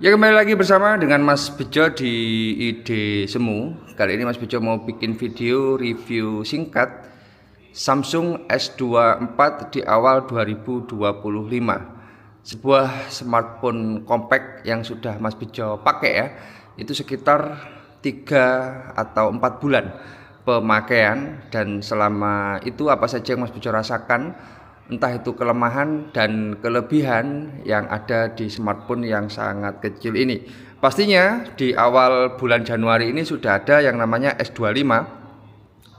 Ya, kembali lagi bersama dengan Mas Bejo di Ide Semu. Kali ini Mas Bejo mau bikin video review singkat Samsung S24 di awal 2025. Sebuah smartphone compact yang sudah Mas Bejo pakai ya. Itu sekitar 3 atau 4 bulan pemakaian, dan selama itu apa saja yang Mas Bejo rasakan, entah itu kelemahan dan kelebihan yang ada di smartphone yang sangat kecil ini. Pastinya di awal bulan Januari ini sudah ada yang namanya S25,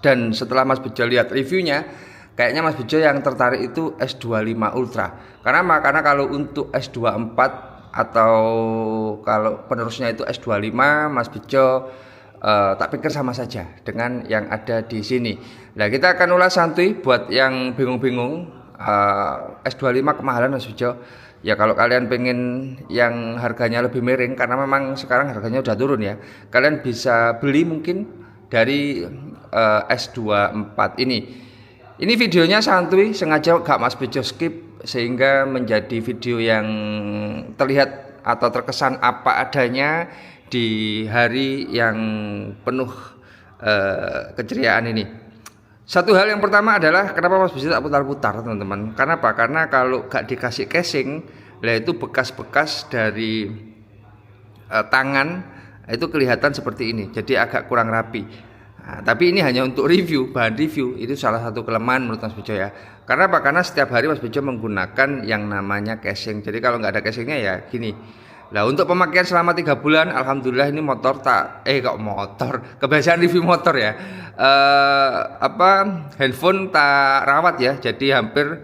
dan setelah Mas Bejo lihat reviewnya, kayaknya Mas Bejo yang tertarik itu S25 Ultra. Karena kalau untuk S24 atau kalau penerusnya itu S25, Mas Bejo tak pikir sama saja dengan yang ada di sini. Nah, kita akan ulas santuy buat yang bingung-bingung. S25 kemahalan Mas Bejo. Ya kalau kalian pengen yang harganya lebih miring, karena memang sekarang harganya udah turun ya, kalian bisa beli mungkin dari S24 ini. Ini videonya santuy, sengaja gak Mas Bejo skip sehingga menjadi video yang terlihat atau terkesan apa adanya di hari yang penuh keceriaan ini. Satu hal yang pertama adalah kenapa Mas Bejo tak putar-putar, teman-teman. Kenapa? Karena kalau gak dikasih casing, lah itu bekas-bekas dari tangan itu kelihatan seperti ini. Jadi agak kurang rapi. Nah, tapi ini hanya untuk review, bahan review. Itu salah satu kelemahan menurut Mas Bejo ya. Karena apa? Karena setiap hari Mas Bejo menggunakan yang namanya casing. Jadi kalau nggak ada casingnya ya gini. Nah, untuk pemakaian selama 3 bulan, alhamdulillah ini motor kebiasaan review motor ya. Handphone tak rawat ya. Jadi hampir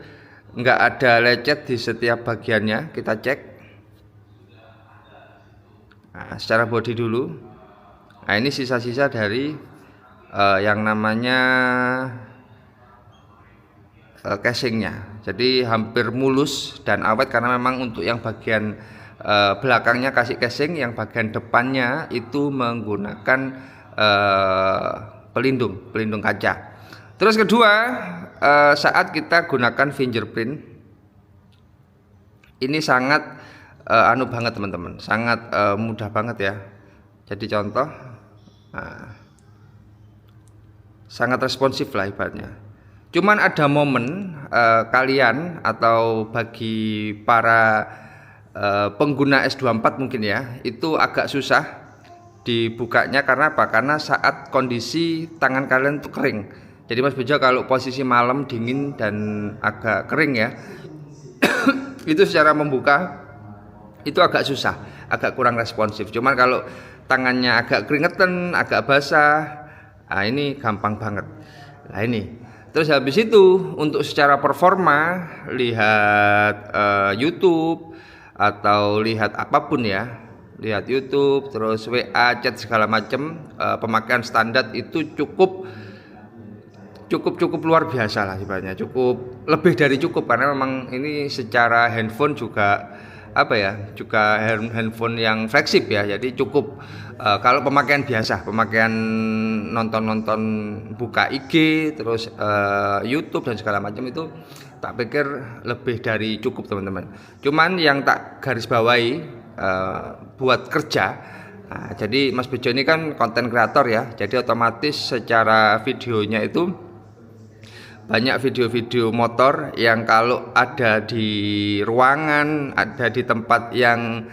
nggak ada lecet di setiap bagiannya. Kita cek. Nah, secara bodi dulu. Nah, ini sisa-sisa dari yang namanya casingnya. Jadi hampir mulus dan awet karena memang untuk yang bagian belakangnya kasih casing, yang bagian depannya itu menggunakan pelindung kaca. Terus kedua, saat kita gunakan fingerprint, ini sangat banget teman-teman, sangat mudah banget ya. Jadi contoh, sangat responsif lah ibaratnya. Cuman ada momen kalian atau bagi para pengguna S24 mungkin ya, itu agak susah dibukanya. Karena apa? Karena saat kondisi tangan kalian tuh kering. Jadi Mas Bejo kalau posisi malam dingin dan agak kering ya, itu secara membuka itu agak susah, agak kurang responsif. Cuman kalau tangannya agak keringetan, agak basah, nah ini gampang banget. Nah ini. Terus habis itu untuk secara performa, lihat YouTube atau lihat apapun ya, lihat YouTube, terus WA, chat segala macam, pemakaian standar itu cukup luar biasa lah ibaratnya, cukup lebih dari cukup, karena memang ini secara handphone juga juga handphone yang flagship ya. Jadi cukup kalau pemakaian biasa, pemakaian nonton buka IG terus YouTube dan segala macam, itu tak pikir lebih dari cukup teman-teman. Cuman yang tak garis bawahi buat kerja, jadi Mas Bejo ini kan konten kreator ya, jadi otomatis secara videonya itu banyak video-video motor yang kalau ada di ruangan, ada di tempat yang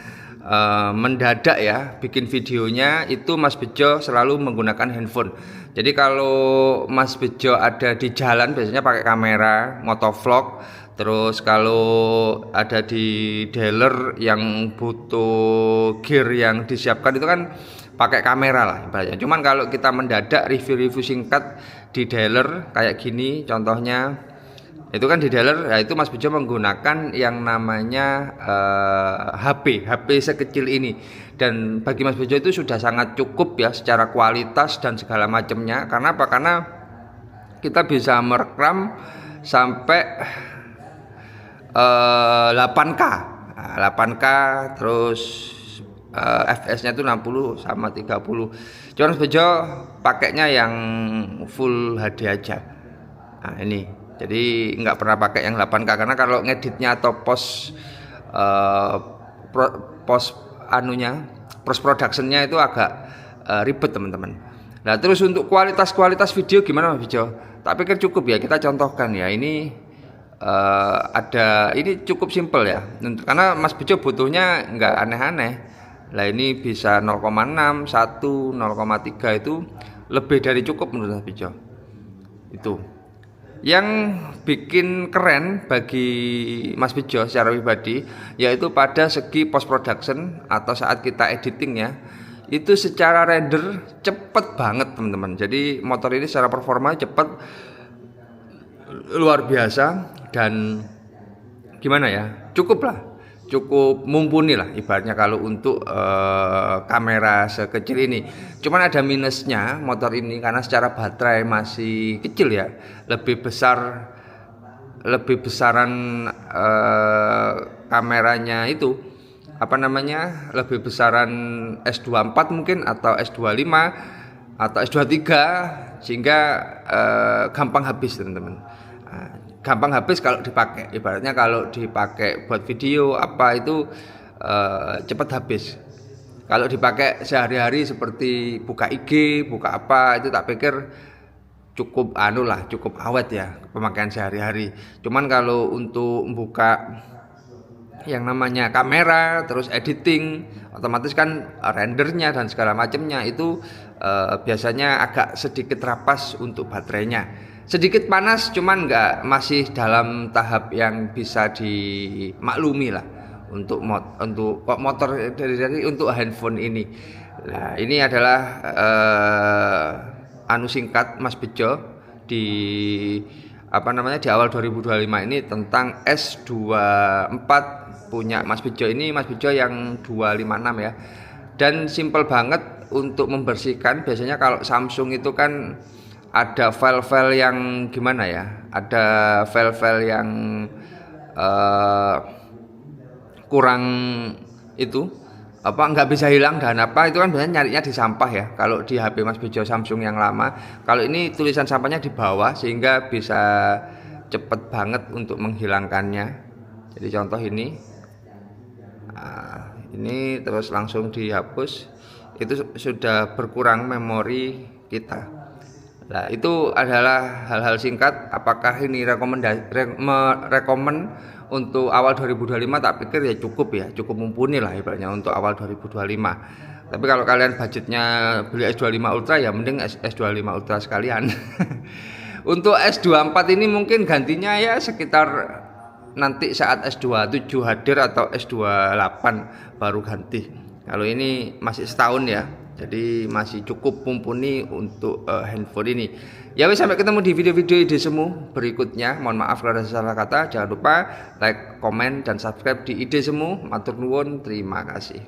mendadak ya bikin videonya, itu Mas Bejo selalu menggunakan handphone. Jadi kalau Mas Bejo ada di jalan biasanya pakai kamera, motovlog. Terus kalau ada di dealer yang butuh gear yang disiapkan itu kan pakai kamera lah ibaratnya. Cuman kalau kita mendadak review-review singkat di dealer kayak gini contohnya, itu kan di dealer ya, itu Mas Bejo menggunakan yang namanya HP sekecil ini. Dan bagi Mas Bejo itu sudah sangat cukup ya secara kualitas dan segala macamnya. Karena apa? Karena kita bisa merekam sampai 8K. 8K terus fps-nya itu 60 sama 30. Cuman Mas Bejo pakainya yang full HD aja. Nah, ini. Jadi nggak pernah pakai yang 8K, karena kalau ngeditnya atau post anunya post productionnya itu agak ribet teman-teman. Nah terus untuk kualitas video gimana Mas Bejo? Tak pikir cukup ya, kita contohkan ya. Ini ini cukup simpel ya, karena Mas Bejo butuhnya nggak aneh-aneh. Lah ini bisa 0,6, 1, 0,3 itu lebih dari cukup menurut Mas Bejo. Itu yang bikin keren bagi Mas Bejo secara pribadi, yaitu pada segi post production atau saat kita editingnya itu secara render cepet banget teman-teman. Jadi motor ini secara performa cepet luar biasa dan gimana ya, cukup mumpuni lah ibaratnya kalau untuk kamera sekecil ini. Cuman ada minusnya motor ini karena secara baterai masih kecil ya, lebih besaran kameranya itu lebih besaran S24 mungkin atau S25 atau S23, sehingga gampang habis teman-teman. Gampang habis kalau dipakai, ibaratnya kalau dipakai buat video apa itu cepat habis. Kalau dipakai sehari-hari seperti buka IG, buka apa, itu tak pikir cukup cukup awet ya pemakaian sehari-hari. Cuman kalau untuk buka yang namanya kamera terus editing, otomatis kan rendernya dan segala macamnya itu biasanya agak sedikit rapas untuk baterainya. Sedikit panas, cuman masih dalam tahap yang bisa dimaklumi lah untuk motor dari untuk handphone ini. Nah, ini adalah singkat Mas Bejo di di awal 2025 ini tentang S24 punya Mas Bejo. Ini Mas Bejo yang 256 ya. Dan simple banget untuk membersihkan. Biasanya kalau Samsung itu kan ada file-file yang gimana ya, ada file-file yang kurang itu nggak bisa hilang dan itu kan biasanya nyarinya di sampah ya kalau di HP Mas Bejo Samsung yang lama. Kalau ini tulisan sampahnya di bawah sehingga bisa cepet banget untuk menghilangkannya. Jadi contoh ini terus langsung dihapus, itu sudah berkurang memori kita. Nah, itu adalah hal-hal singkat. Apakah ini rekomend untuk awal 2025? Tak pikir ya cukup mumpuni lah ibaratnya untuk awal 2025. Tapi kalau kalian budgetnya beli S25 Ultra ya mending S25 Ultra sekalian. Untuk S24 ini mungkin gantinya ya sekitar nanti saat S27 hadir atau S28 baru ganti. Kalau ini masih setahun ya, jadi masih cukup mumpuni untuk handphone ini. Ya wis, sampai ketemu di video-video ide semu berikutnya. Mohon maaf kalau ada salah kata. Jangan lupa like, komen, dan subscribe di ide semu. Matur nuwun, terima kasih.